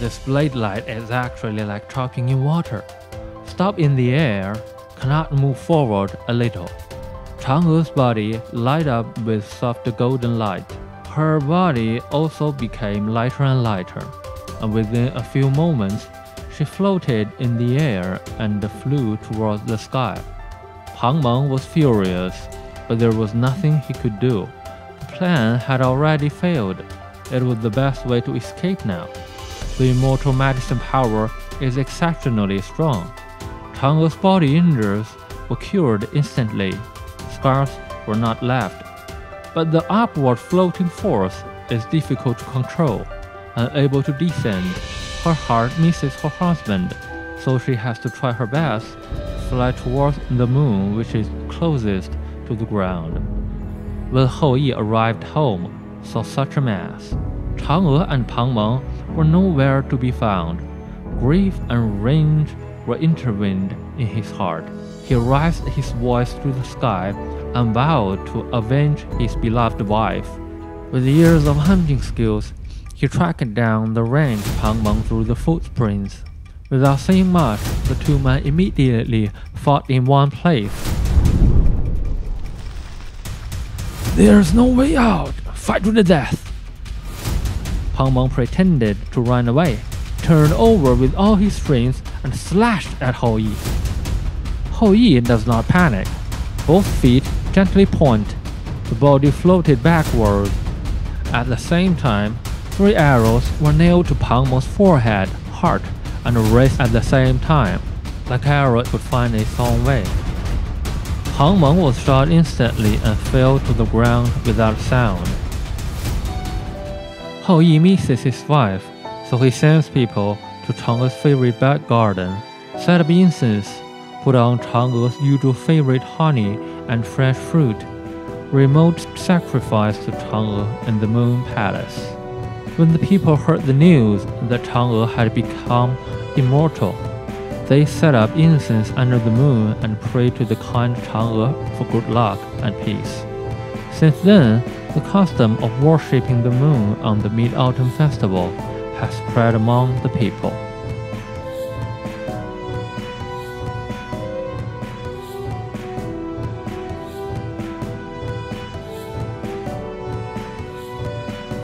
This blade light is actually like talking in water. Stop in the air, cannot move forward a little. Chang'e's body light up with soft golden light. Her body also became lighter and lighter, and within a few moments, she floated in the air and flew towards the sky. Pang Meng was furious, but there was nothing he could do. The plan had already failed. It was the best way to escape now. The immortal medicine power is exceptionally strong. Chang'e's body injuries were cured instantly. Scars were not left. But the upward floating force is difficult to control. Unable to descend, her heart misses her husband, so she has to try her best to fly towards the moon, which is closest to the ground. When Hou Yi arrived home, saw such a mess. Chang'e and Pang Meng were nowhere to be found. Grief and rage were intertwined in his heart. He raised his voice to the sky and vowed to avenge his beloved wife. With years of hunting skills, he tracked down the range Pang Meng through the footprints. Without saying much, the two men immediately fought in one place. "There's no way out! Fight to the death!" Pang Meng pretended to run away, turned over with all his strength and slashed at Hou Yi. Hou Yi does not panic. Both feet gently point. The body floated backward. At the same time, 3 arrows were nailed to Pang Meng's forehead, heart, and wrist at the same time, like arrows could find its own way. Pang Meng was shot instantly and fell to the ground without sound. Hou Yi misses his wife, so he sends people to Chang'e's favorite back garden, set up incense, put on Chang'e's usual favorite honey and fresh fruit, remote sacrifice to Chang'e in the Moon Palace. When the people heard the news that Chang'e had become immortal, they set up incense under the moon and prayed to the kind Chang'e for good luck and peace. Since then, the custom of worshipping the moon on the Mid-Autumn Festival has spread among the people.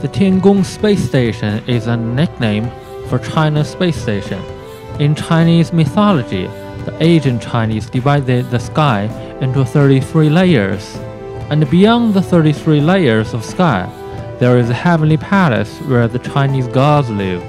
The Tiangong Space Station is a nickname for China's space station. In Chinese mythology, the ancient Chinese divided the sky into 33 layers. And beyond the 33 layers of sky, there is a heavenly palace where the Chinese gods live.